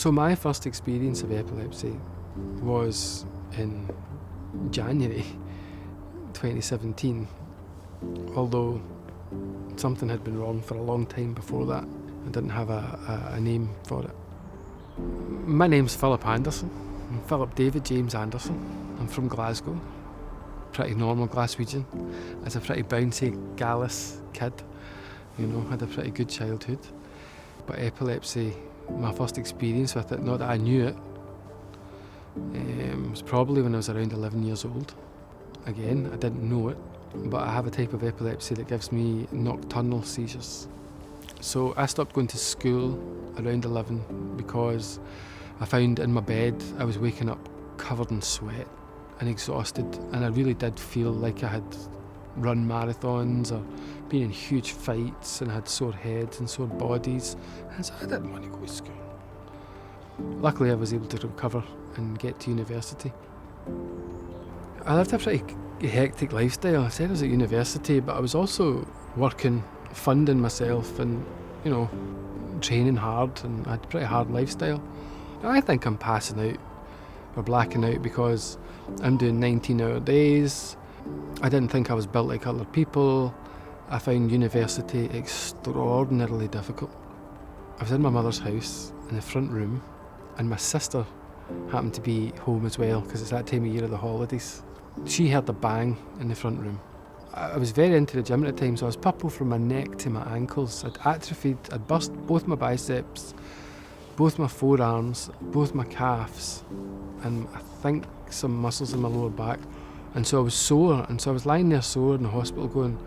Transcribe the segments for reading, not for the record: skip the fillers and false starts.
So my first experience of epilepsy was in January 2017, although something had been wrong for a long time before that. I didn't have a name for it. My name's Philip Anderson. I'm Philip David James Anderson. I'm from Glasgow. Pretty normal Glaswegian. As a pretty bouncy, gallus kid, had a pretty good childhood. But epilepsy, my first experience with it, not that I knew it, was probably when I was around 11 years old. Again, I didn't know it, but I have a type of epilepsy that gives me nocturnal seizures. So I stopped going to school around 11 because I found in my bed I was waking up covered in sweat and exhausted, and I really did feel like I had run marathons or been in huge fights and had sore heads and sore bodies, and so I didn't want to go to school. Luckily I was able to recover and get to university. I lived a pretty hectic lifestyle. I said I was at university, but I was also working, funding myself and, training hard, and I had a pretty hard lifestyle. I think I'm passing out or blacking out because I'm doing 19-hour days. I didn't think I was built like other people. I found university extraordinarily difficult. I was in my mother's house in the front room, and my sister happened to be home as well because it's that time of year of the holidays. She heard a bang in the front room. I was very into the gym at the time, so I was purple from my neck to my ankles. I'd atrophied, I'd burst both my biceps, both my forearms, both my calves, and I think some muscles in my lower back. And so I was sore, and so I was lying there sore in the hospital going,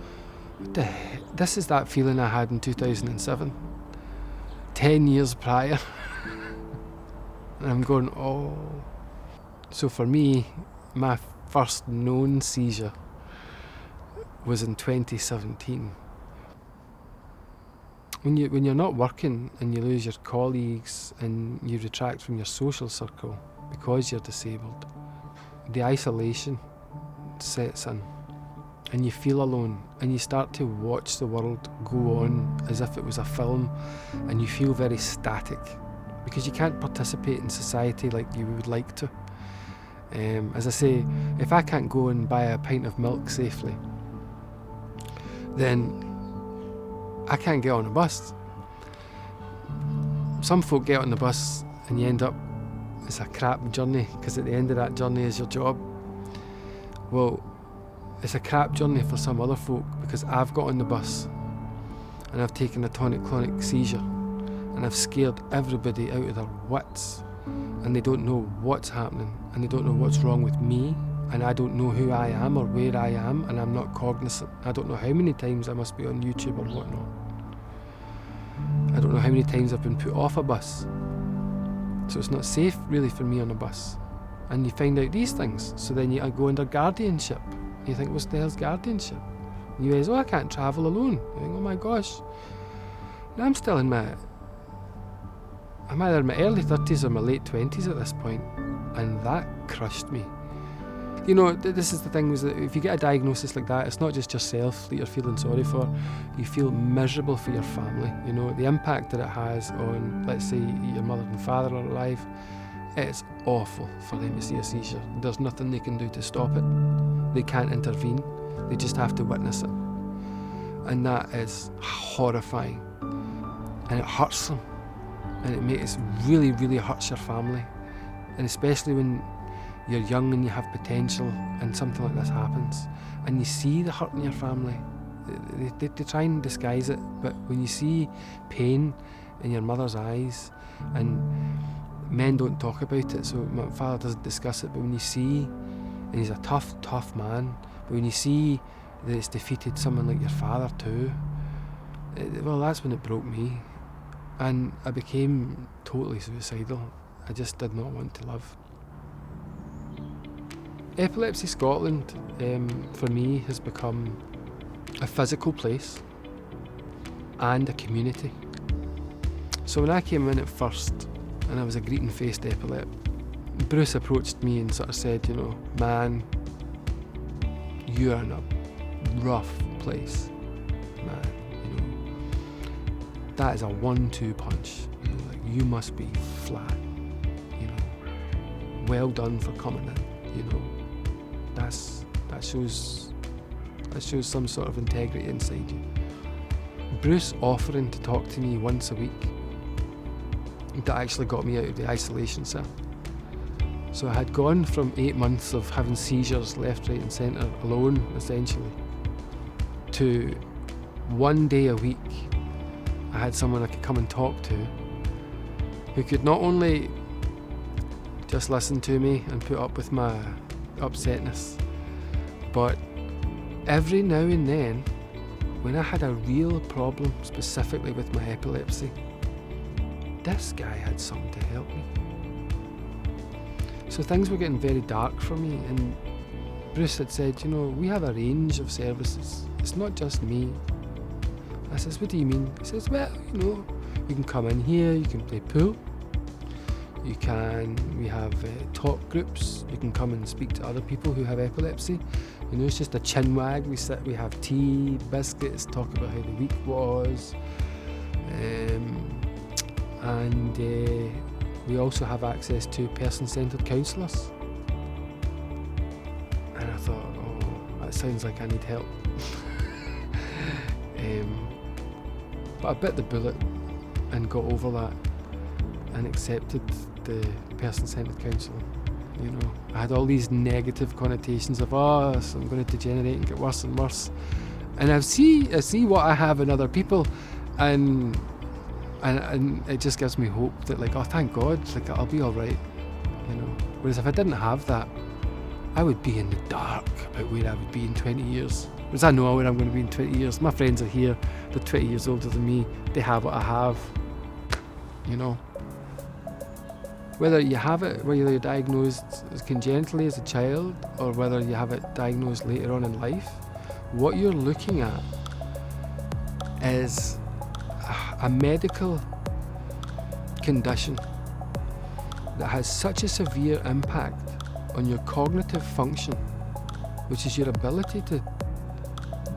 what the heck? This is that feeling I had in 2007, 10 years prior. And I'm going, oh. So for me, my first known seizure was in 2017. When you're not working and you lose your colleagues and you retract from your social circle because you're disabled, the isolation sets in and you feel alone, and you start to watch the world go on as if it was a film, and you feel very static because you can't participate in society like you would like to. As I say, if I can't go and buy a pint of milk safely, then I can't get on a bus. Some folk get on the bus and you end up, it's a crap journey because at the end of that journey is your job. Well, it's a crap journey for some other folk because I've got on the bus and I've taken a tonic-clonic seizure and I've scared everybody out of their wits, and they don't know what's happening and they don't know what's wrong with me, and I don't know who I am or where I am, and I'm not cognizant. I don't know how many times I must be on YouTube or whatnot. I don't know how many times I've been put off a bus. So it's not safe really for me on a bus. And you find out these things, so then you go under guardianship. You think, what's the hell's guardianship? And you realize, I can't travel alone. You think, oh my gosh. Now I'm still I'm either in my early 30s or my late 20s at this point, and that crushed me. This is the thing, is that if you get a diagnosis like that, it's not just yourself that you're feeling sorry for, you feel miserable for your family. The impact that it has on, let's say, your mother and father are alive, it's awful for them to see a seizure. There's nothing they can do to stop it. They can't intervene, they just have to witness it. And that is horrifying. And it hurts them. And it really, really hurts your family. And especially when you're young and you have potential and something like this happens and you see the hurt in your family, they try and disguise it, but when you see pain in your mother's eyes, and men don't talk about it, so my father doesn't discuss it, but when you see, and he's a tough man, but when you see that it's defeated someone like your father too, well, that's when it broke me, and I became totally suicidal. I just did not want to live. Epilepsy Scotland, for me, has become a physical place and a community. So when I came in at first, and I was a greeting-faced epilept, Bruce approached me and sort of said, man, you're in a rough place, man, that is a 1-2 punch, you must be flat. well done for coming in, you know. That shows some sort of integrity inside you. Bruce offering to talk to me once a week, that actually got me out of the isolation cell. So I had gone from 8 months of having seizures left, right and centre, alone essentially, to 1 day a week I had someone I could come and talk to, who could not only just listen to me and put up with my upsetness, but every now and then, when I had a real problem specifically with my epilepsy, this guy had something to help me. So things were getting very dark for me, and Bruce had said, you know, we have a range of services. It's not just me. I says, what do you mean? He says, well, you know, you can come in here, you can play pool. We have talk groups. You can come and speak to other people who have epilepsy. You know, it's just a chin wag. We sit, we have tea, biscuits, talk about how the week was. And we also have access to person-centred counsellors. And I thought, oh, that sounds like I need help. But I bit the bullet and got over that and accepted the person-centred counselling. You know, I had all these negative connotations of, oh, so I'm going to degenerate and get worse and worse. And I see what I have in other people, and it just gives me hope that, like, oh, thank God, like, I'll be all right. You know, whereas if I didn't have that, I would be in the dark about where I would be in 20 years. Whereas I know where I'm going to be in 20 years. My friends are here, they're 20 years older than me, they have what I have, you know. Whether you have it, whether you're diagnosed congenitally as a child, or whether you have it diagnosed later on in life, what you're looking at is a medical condition that has such a severe impact on your cognitive function, which is your ability to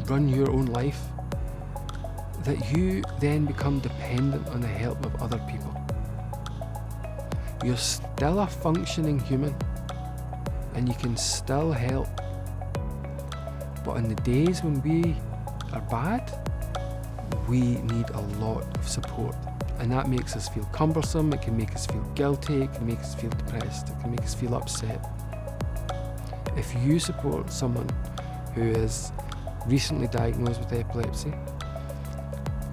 run your own life, that you then become dependent on the help of other people. You're still a functioning human and you can still help, but on the days when we are bad, we need a lot of support, and that makes us feel cumbersome, it can make us feel guilty, it can make us feel depressed, it can make us feel upset. If you support someone who is recently diagnosed with epilepsy,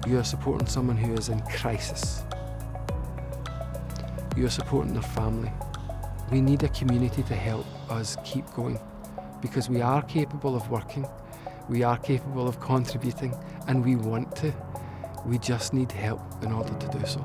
you are supporting someone who is in crisis. You are supporting their family. We need a community to help us keep going, because we are capable of working, we are capable of contributing, and we want to. We just need help in order to do so.